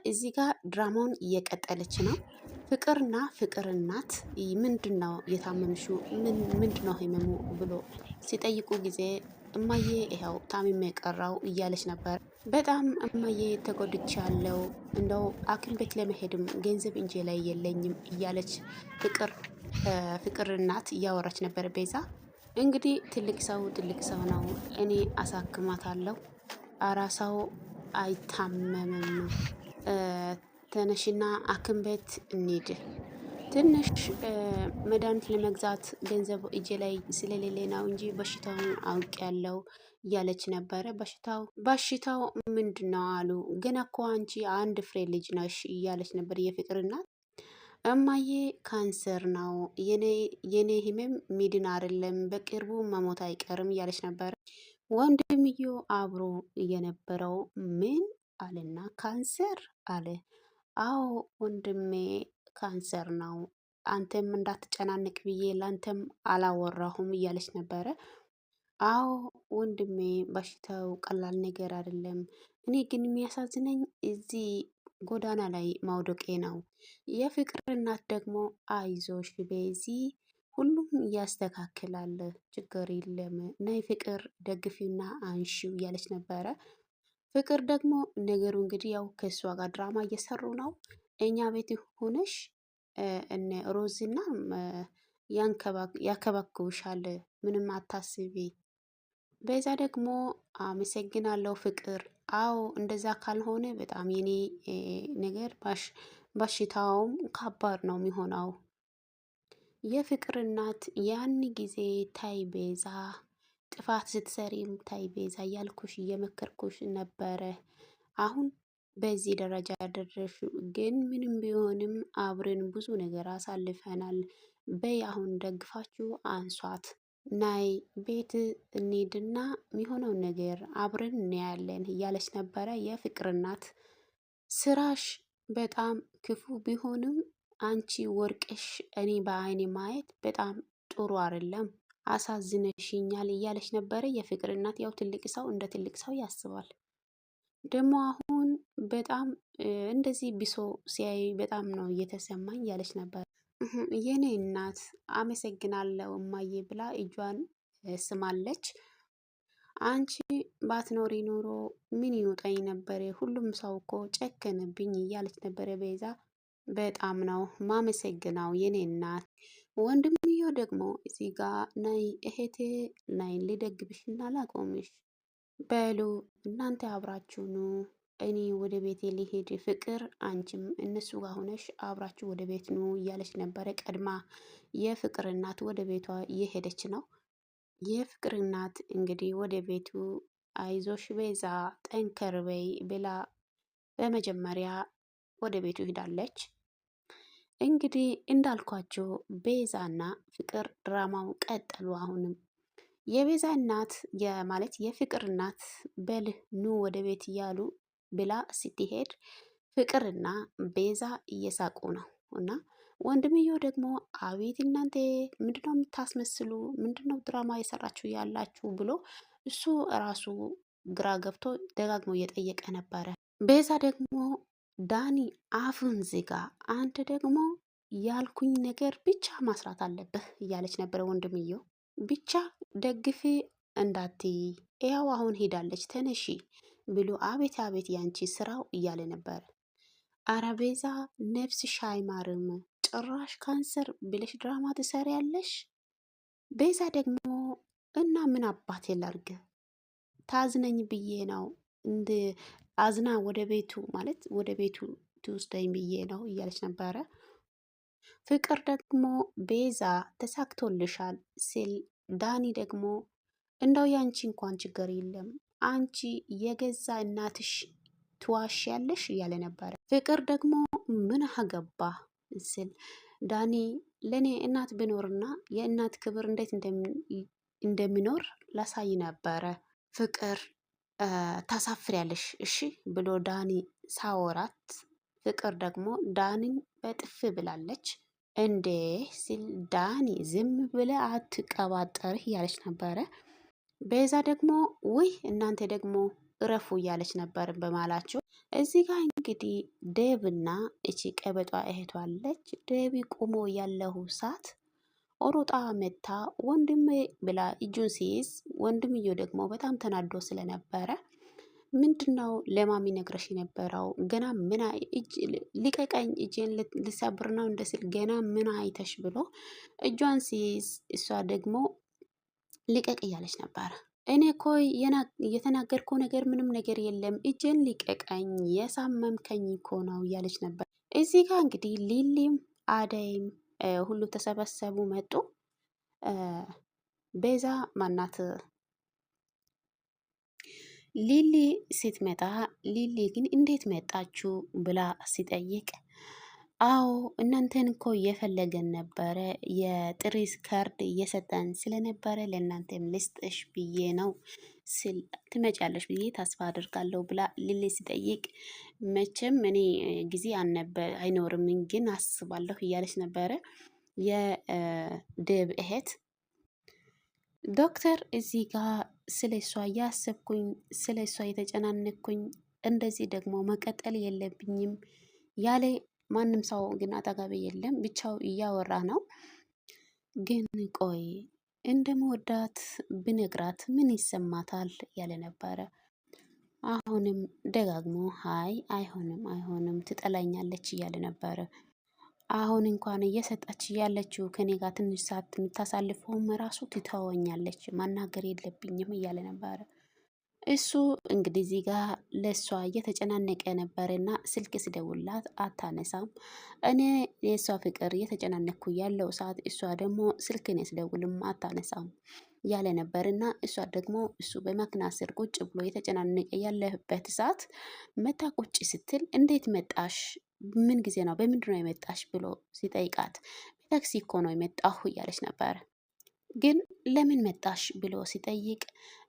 እዚህ ጋር ድራማውን እየቀጠለች ነው። ፍቅርና ፍቅር እናት ምንድነው የታመምሽው? ምንድነው ህመሙ ብሎ ሲጠይቁ ጊዜ እማዬ ይኸው ታምሜ የቀራው እያለች ነበር። በጣም እማዬ ተጎድቻለሁ፣ እንደው ሐኪም ቤት ለመሄድም ገንዘብ እንጂ ላይ የለኝም እያለች ፍቅር እናት እያወራች ነበር። ቤዛ እንግዲህ ትልቅ ሰው ነው፣ እኔ አሳክማታለሁ፣ አራሳው አይታመምም፣ ተነሽና ሐኪም ቤት እንሂድ፣ ትንሽ መድኃኒት ለመግዛት ገንዘብ እጄ ላይ ስለሌለ ነው እንጂ በሽታውን አውቄያለሁ እያለች ነበረ። በሽታው ምንድን ነው አሉ። ግን እኮ አንቺ አንድ ፍሬ ልጅ ነሽ እያለች ነበር የፍቅር እናት። እማዬ ካንሰር ነው የኔ ህመም ሚድን አይደለም፣ በቅርቡ መሞት አይቀርም እያለች ነበረ። ወንድምየው አብሮ የነበረው ምን አለና ካንሰር አለ። አዎ ወንድሜ ካንሰር ነው፣ አንተም እንዳትጨናነቅ ብዬ ላንተም አላወራሁም እያለች ነበረ። አዎ ወንድሜ በሽታው ቀላል ነገር አይደለም። እኔ ግን የሚያሳዝነኝ እዚህ ጎዳና ላይ ማውደቄ ነው። የፍቅር እናት ደግሞ አይዞሽ ቤዚ፣ ሁሉም ያስተካክላል፣ ችግር የለም፣ ነይ ፍቅር ደግፊና አንሺው እያለች ነበረ። ፍቅር ደግሞ ነገሩ እንግዲህ ያው ከእሷ ጋር ድራማ እየሰሩ ነው። እኛ ቤት ሆነሽ እነ ሮዝና ያከባክቡሻል፣ ምንም አታስቢ። በዛ ደግሞ አመሰግናለሁ ፍቅር። አዎ እንደዛ ካልሆነ በጣም የኔ ነገር በሽታውም ከባድ ነው የሚሆነው። የፍቅር እናት ያን ጊዜ ታይ ቤዛ፣ ጥፋት ስትሰሪም ታይ ቤዛ እያልኩሽ እየመከርኩሽ ነበረ። አሁን በዚህ ደረጃ ያደረሽ ግን ምንም ቢሆንም አብረን ብዙ ነገር አሳልፈናል። በይ አሁን ደግፋችሁ አንሷት፣ ናይ ቤት እንሂድና የሚሆነውን ነገር አብረን እናያለን እያለች ነበረ የፍቅር እናት። ስራሽ በጣም ክፉ ቢሆንም አንቺ ወርቅሽ እኔ በአይኔ ማየት በጣም ጥሩ አይደለም፣ አሳዝነሽኛል እያለች ነበረ የፍቅር እናት። ያው ትልቅ ሰው እንደ ትልቅ ሰው ያስባል። ደግሞ አሁን በጣም እንደዚህ ብሶ ሲያይ በጣም ነው እየተሰማኝ እያለች ነበር። የኔ እናት አመሰግናለሁ እማዬ ብላ እጇን ስማለች። አንቺ ባትኖሪ ኖሮ ምን ይውጠኝ ነበር? ሁሉም ሰው እኮ ጨከንብኝ እያለች ነበረ ቤዛ። በጣም ነው ማመሰግናው የኔ እናት። ወንድምየው ደግሞ እዚህ ጋር ናይ እህቴ ናይ ልደግብሽና ላቆምሽ፣ በሉ እናንተ አብራችሁ ኑ፣ እኔ ወደ ቤቴ ሊሄድ፣ ፍቅር አንቺም እነሱ ጋር ሆነሽ አብራችሁ ወደ ቤት ኑ እያለች ነበረ። ቀድማ የፍቅር እናት ወደ ቤቷ እየሄደች ነው። የፍቅር እናት እንግዲህ ወደ ቤቱ አይዞሽ ቤዛ ጠንከር በይ ብላ በመጀመሪያ ወደ ቤቱ ሄዳለች። እንግዲህ እንዳልኳቸው ቤዛና ፍቅር ድራማው ቀጠሉ። አሁንም የቤዛ እናት ማለት የፍቅር እናት በል ኑ ወደ ቤት እያሉ ብላ ስትሄድ ፍቅርና ቤዛ እየሳቁ ነው። እና ወንድምየው ደግሞ አቤት እናንተ ምንድነው የምታስመስሉ? ምንድነው ድራማ የሰራችሁ ያላችሁ ብሎ እሱ ራሱ ግራ ገብቶ ደጋግሞ እየጠየቀ ነበረ። ቤዛ ደግሞ ዳኒ አፍን ዝጋ፣ አንተ ደግሞ ያልኩኝ ነገር ብቻ ማስራት አለብህ እያለች ነበረ። ወንድምየው ብቻ ደግፊ እንዳትይ፣ ያው አሁን ሄዳለች ተነሺ ብሎ አቤት አቤት ያንቺ ስራው እያለ ነበር። አረ ቤዛ ነፍስሽ አይማርም፣ ጭራሽ ካንሰር ብለሽ ድራማ ትሰሪያለሽ። ቤዛ ደግሞ እና ምን አባቴ ላርግ፣ ታዝነኝ ብዬ ነው እንድ አዝና ወደ ቤቱ ማለት ወደ ቤቱ ትውስደኝ ብዬ ነው እያለች ነበረ። ፍቅር ደግሞ ቤዛ ተሳክቶልሻል ሲል ዳኒ ደግሞ እንደው ያንቺ እንኳን ችግር የለም አንቺ የገዛ እናትሽ ትዋሽ ያለሽ እያለ ነበረ። ፍቅር ደግሞ ምን አገባ ስል ዳኒ ለእኔ እናት ብኖርና የእናት ክብር እንዴት እንደሚኖር ላሳይ ነበረ። ፍቅር ታሳፍሪያለሽ እሺ ብሎ ዳኒ ሳወራት፣ ፍቅር ደግሞ ዳኒን በጥፍ ብላለች። እንዴ ሲል ዳኒ ዝም ብለ አትቀባጠርህ እያለች ነበረ። ቤዛ ደግሞ ውይ እናንተ ደግሞ እረፉ እያለች ነበር በማላቸው። እዚህ ጋር እንግዲህ ዴብና እቺ ቀበጧ እህቷ አለች። ዴቢ ቁሞ ያለው ሰዓት ኦሮጣ መታ ወንድሜ ብላ እጁን ሲይዝ፣ ወንድምየው ደግሞ በጣም ተናዶ ስለነበረ ምንድነው ለማሚ ነግረሽ የነበረው? ገና ምን እጅ ሊቀቀኝ፣ እጄን ልሰብር ነው እንደ ስል ገና ምን አይተሽ ብሎ እጇን ሲይዝ፣ እሷ ደግሞ ልቀቅ እያለች ነበረ። እኔ እኮ የተናገርኩ ነገር ምንም ነገር የለም፣ እጄን ሊቀቀኝ፣ የሳመምከኝ እኮ ነው እያለች ነበር። እዚህ ጋር እንግዲህ ሊሊም አደይም ሁሉ ተሰበሰቡ መጡ። ቤዛ ማናት ሊሊ ስትመጣ ሊሊ ግን እንዴት መጣችሁ ብላ ሲጠይቅ፣ አዎ እናንተን እኮ እየፈለገን ነበረ፣ የጥሪስ ካርድ እየሰጠን ስለነበረ ለእናንተም ልስጥሽ ብዬ ነው ስል ትመጫለሽ ብዬ ተስፋ አድርጋለሁ ብላ ሊሊ ሲጠይቅ፣ መቼም እኔ ጊዜ አይኖርም ግን አስባለሁ እያለች ነበረ የደብ እህት። ዶክተር እዚህ ጋር ስለ እሷ እያሰብኩኝ ስለ እሷ የተጨናነኩኝ እንደዚህ ደግሞ መቀጠል የለብኝም ያለ ማንም ሰው ግን አጠገቤ የለም፣ ብቻው እያወራ ነው። ግን ቆይ እንደመወዳት ብነግራት ምን ይሰማታል ያለ ነበረ። አሁንም ደጋግሞ ሀይ አይሆንም አይሆንም ትጠላኛለች እያለ ነበረ። አሁን እንኳን እየሰጠች ያለችው ከኔ ጋር ትንሽ ሰዓት የምታሳልፈውም ራሱ ትተወኛለች፣ ማናገር የለብኝም እያለ ነበረ። እሱ እንግዲህ እዚህ ጋር ለእሷ እየተጨናነቀ ነበርና ስልክ ስደውላት አታነሳም። እኔ የእሷ ፍቅር እየተጨናነኩ ያለው ሰዓት እሷ ደግሞ ስልክን ስደውልም አታነሳም ያለ ነበርና እሷ ደግሞ እሱ በመኪና ስር ቁጭ ብሎ የተጨናነቀ ያለበት ሰዓት መታ ቁጭ ስትል እንዴት መጣሽ? ምን ጊዜ ነው? በምንድን ነው የመጣሽ ብሎ ሲጠይቃት ታክሲ እኮ ነው የመጣሁ እያለች ነበር። ግን ለምን መጣሽ ብሎ ሲጠይቅ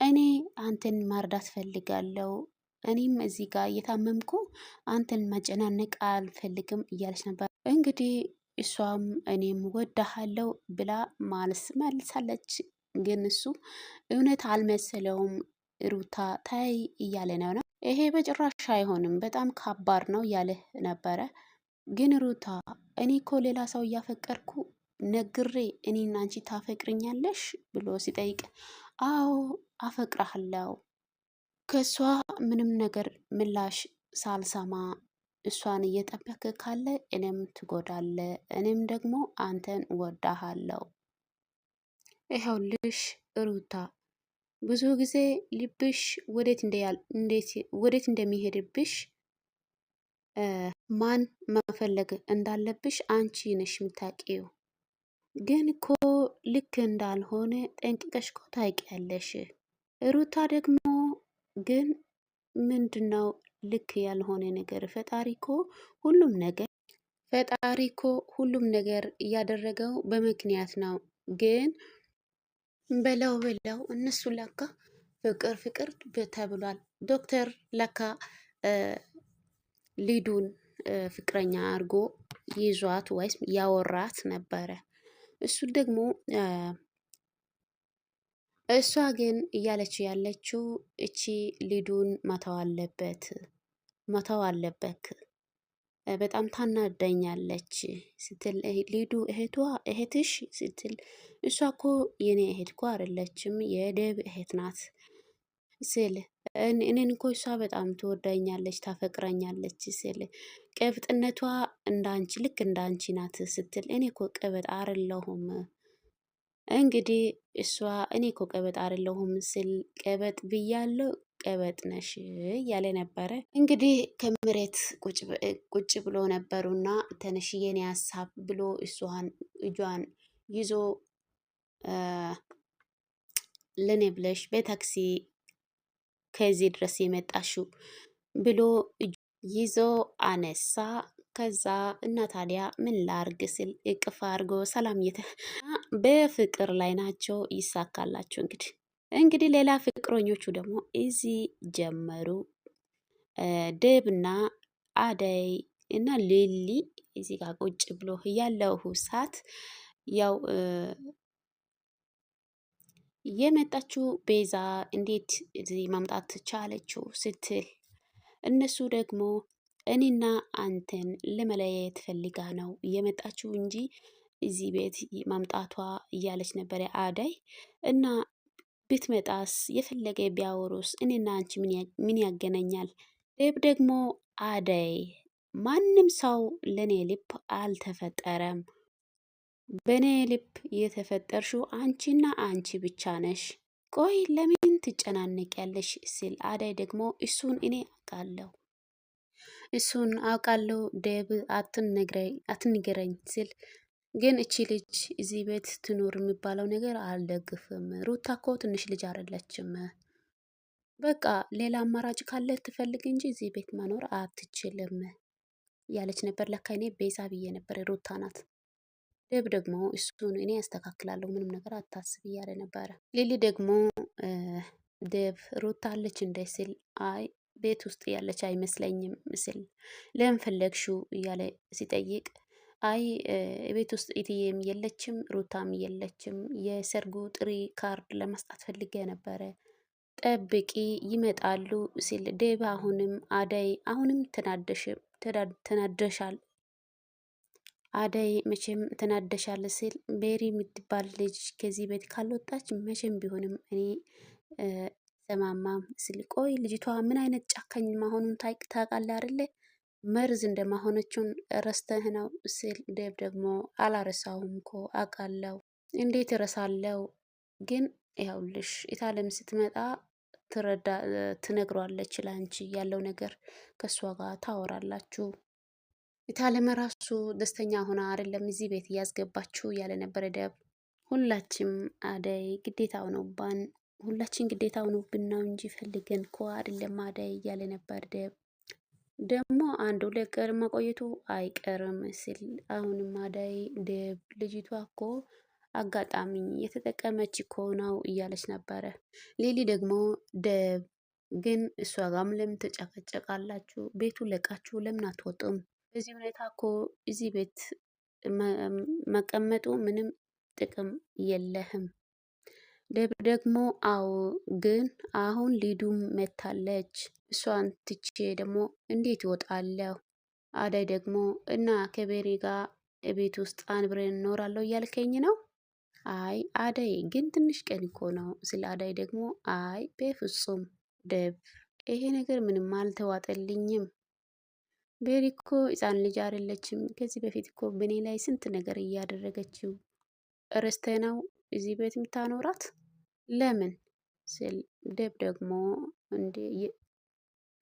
እኔ አንተን ማርዳት ፈልጋለሁ፣ እኔም እዚህ ጋር እየታመምኩ አንተን ማጨናነቅ አልፈልግም እያለች ነበር። እንግዲህ እሷም እኔም ወዳሃለው ብላ መልሳለች። ግን እሱ እውነት አልመሰለውም። ሩታ ታይ እያለ ነው። ይሄ በጭራሽ አይሆንም፣ በጣም ከባድ ነው እያለ ነበረ። ግን ሩታ እኔ እኮ ሌላ ሰው እያፈቀርኩ ነግሬ እኔና አንቺ ታፈቅርኛለሽ ብሎ ሲጠይቅ፣ አዎ አፈቅራለሁ። ከእሷ ምንም ነገር ምላሽ ሳልሰማ እሷን እየጠበክ ካለ እኔም ትጎዳለ፣ እኔም ደግሞ አንተን ወዳሃለሁ። ይኸውልሽ ሩታ ብዙ ጊዜ ልብሽ ወዴት እንደሚሄድብሽ ማን መፈለግ እንዳለብሽ አንቺ ነሽ የምታውቂው። ግን እኮ ልክ እንዳልሆነ ጠንቅቀሽ እኮ ታውቂያለሽ። ሩታ ደግሞ ግን ምንድነው ልክ ያልሆነ ነገር? ፈጣሪ እኮ ሁሉም ነገር እያደረገው በምክንያት ነው። ግን በለው እነሱ ለካ ፍቅር ፍቅር ተብሏል። ዶክተር ለካ ሊዱን ፍቅረኛ አድርጎ ይዟት ወይስ ያወራት ነበረ። እሱ ደግሞ እሷ ግን እያለች ያለችው እቺ ሊዱን መተው አለበት በጣም ታናደኛለች ስትል ሊዱ እህትሽ ስትል እሷ እኮ የኔ እህት እኮ አይደለችም የደብ እህት ናት ስል እኔን እኮ እሷ በጣም ትወዳኛለች ታፈቅረኛለች ስል ቀብጥነቷ እንዳንቺ ልክ እንዳንቺ ናት ስትል እኔ እኮ ቀበጥ አይደለሁም። እንግዲህ እሷ እኔ እኮ ቀበጥ አይደለሁም ስል ቀበጥ ብያለሁ ቀበጥ ነሽ እያለ ነበረ። እንግዲህ ከመሬት ቁጭ ብሎ ነበሩና ተነሽ የኔ ሀሳብ ብሎ እጇን ይዞ ለኔ ብለሽ በታክሲ ከዚህ ድረስ የመጣሽው ብሎ ይዞ አነሳ። ከዛ እና ታዲያ ምን ላርግ ስል እቅፍ አድርጎ ሰላም በፍቅር ላይ ናቸው። ይሳካላቸው እንግዲህ ሌላ ፍቅረኞቹ ደግሞ እዚህ ጀመሩ። ደብና አደይ እና ሊሊ እዚህ ጋር ቁጭ ብሎ ያለው ሰዓት ያው የመጣችው ቤዛ እንዴት እዚህ መምጣት ቻለችው ስትል እነሱ ደግሞ እኔና አንተን ለመለያየት ፈልጋ ነው የመጣችው እንጂ እዚህ ቤት ማምጣቷ እያለች ነበር አደይ። እና ብትመጣስ የፈለገ ቢያወሩስ እኔና አንቺ ምን ያገናኛል? ዴብ ደግሞ አደይ ማንም ሰው ለኔ ልብ አልተፈጠረም፣ በእኔ ልብ የተፈጠርሽው አንቺና አንቺ ብቻ ነሽ። ቆይ ለምን ትጨናነቂያለሽ? ሲል አደይ ደግሞ እሱን አውቃለሁ ዴብ አትንገረኝ ሲል ግን እቺ ልጅ እዚህ ቤት ትኑር የሚባለው ነገር አልደግፍም። ሩታ እኮ ትንሽ ልጅ አይደለችም። በቃ ሌላ አማራጭ ካለ ትፈልግ እንጂ እዚህ ቤት መኖር አትችልም ያለች ነበር። ለካ እኔ ቤዛ ብዬ ነበር፣ ሩታ ናት። ደብ ደግሞ እሱን እኔ ያስተካክላለሁ ምንም ነገር አታስብ እያለ ነበረ። ሊሊ ደግሞ ደብ ሩታ አለች እንደ ሲል አይ ቤት ውስጥ ያለች አይመስለኝም ሲል ለምን ፈለግሽው እያለ ሲጠይቅ አይ ቤት ውስጥ ኢትዬም የለችም ሩታም የለችም፣ የሰርጉ ጥሪ ካርድ ለመስጣት ፈልጌ ነበረ፣ ጠብቂ ይመጣሉ ሲል ዴብ አሁንም አደይ አሁንም ተናደሻል አደይ መቼም ተናደሻል ሲል ቤሪ የምትባል ልጅ ከዚህ ቤት ካልወጣች መቼም ቢሆንም እኔ ሰማማም ሲል ቆይ ልጅቷ ምን አይነት ጨካኝ መሆኑን ታውቃለህ አይደለ? መርዝ እንደማሆነችውን ረስተህ ነው ሲል ዴብ ደግሞ አላረሳውም እኮ አውቃለሁ። እንዴት እረሳለሁ? ግን ይኸውልሽ ኢታለም ስትመጣ ትነግሯለች ላንቺ ያለው ነገር ከእሷ ጋር ታወራላችሁ። ኢታለም ራሱ ደስተኛ ሆና አይደለም እዚህ ቤት እያስገባችሁ እያለ ነበረ ዴብ። ሁላችንም አደይ ግዴታ ሆኖባን ሁላችን ግዴታ ሆኖብን ነው እንጂ ፈልገን እኮ አይደለም አደይ እያለ ነበር ዴብ። ደግሞ አንድ ሁለት ቀን መቆየቱ አይቀርም ሲል አሁንም አደይ ዴብ ልጅቷ እኮ አጋጣሚ የተጠቀመች እኮ ነው እያለች ነበረ። ሌሊ ደግሞ ዴብ ግን እሷ ጋም ለምን ተጨቀጨቃላችሁ? ቤቱን ለቃችሁ ለምን አትወጡም? በዚህ ሁኔታ እኮ እዚህ ቤት መቀመጡ ምንም ጥቅም የለህም። ዴብ ደግሞ አዎ ግን አሁን ሊዱም መታለች፣ እሷን ትቼ ደግሞ እንዴት እወጣለሁ? አደይ ደግሞ እና ከቤሪ ጋር ቤት ውስጥ አንብረን እኖራለሁ እያልከኝ ነው? አይ አደይ ግን ትንሽ ቀን እኮ ነው ስለ አደይ ደግሞ አይ በፍጹም ዴብ ይሄ ነገር ምንም አልተዋጠልኝም። ቤሪ እኮ ሕፃን ልጅ አይደለችም። ከዚህ በፊት እኮ በእኔ ላይ ስንት ነገር እያደረገችው እረስተ ነው እዚህ ቤት የምታኖራት ለምን ስል ዴብ ደግሞ እንዴ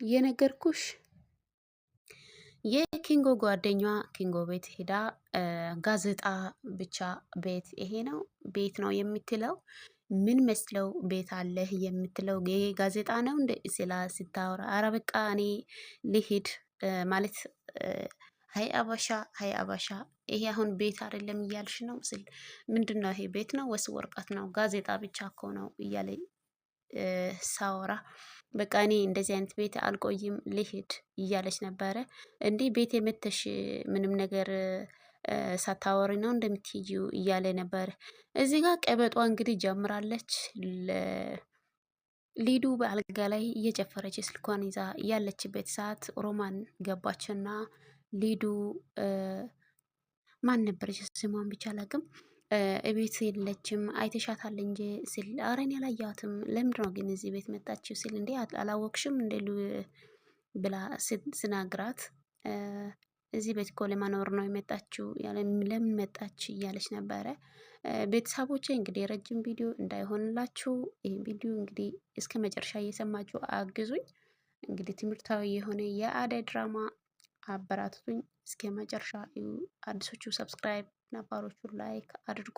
የነገርኩሽ የኪንጎ ጓደኛዋ ኪንጎ ቤት ሄዳ ጋዜጣ ብቻ ቤት ይሄ ነው ቤት ነው የምትለው ምን መስለው ቤት አለህ የምትለው ይሄ ጋዜጣ ነው እንደ ስላ ስታወራ አረ በቃ እኔ ልሂድ ማለት ሀይ አባሻ ይሄ አሁን ቤት አይደለም እያልሽ ነው ስል ምንድነው ይሄ ቤት ነው ወይስ ወረቀት ነው? ጋዜጣ ብቻ እኮ ነው እያለ ሳወራ በቃ እኔ እንደዚህ አይነት ቤት አልቆይም ልሂድ እያለች ነበረ። እንዲህ ቤት የመተሽ ምንም ነገር ሳታወሪ ነው እንደምትሄጂው እያለ ነበር። እዚህ ጋር ቀበጧ እንግዲህ ጀምራለች። ሊዱ በአልጋ ላይ እየጨፈረች ስልኳን ይዛ ያለችበት ሰዓት ሮማን ገባችና ሊዱ ማን ነበረች ስሟን ብቻ አላውቅም እቤት የለችም አይተሻታል እንጂ ሲል ኧረ እኔ አላየኋትም ለምንድን ነው ግን እዚህ ቤት መጣችው ሲል እንዴ አላወቅሽም እንደ ብላ ስናግራት እዚህ ቤት እኮ ለመኖር ነው የመጣችው ለምን መጣች እያለች ነበረ። ቤተሰቦቼ እንግዲህ ረጅም ቪዲዮ እንዳይሆንላችሁ ይህ ቪዲዮ እንግዲህ እስከ መጨረሻ እየሰማችሁ አግዙኝ። እንግዲህ ትምህርታዊ የሆነ የአደይ ድራማ አበራቱኝ እስከ መጨረሻ አዲሶቹ ሰብስክራይብ ነባሮቹ ላይክ አድርጉ።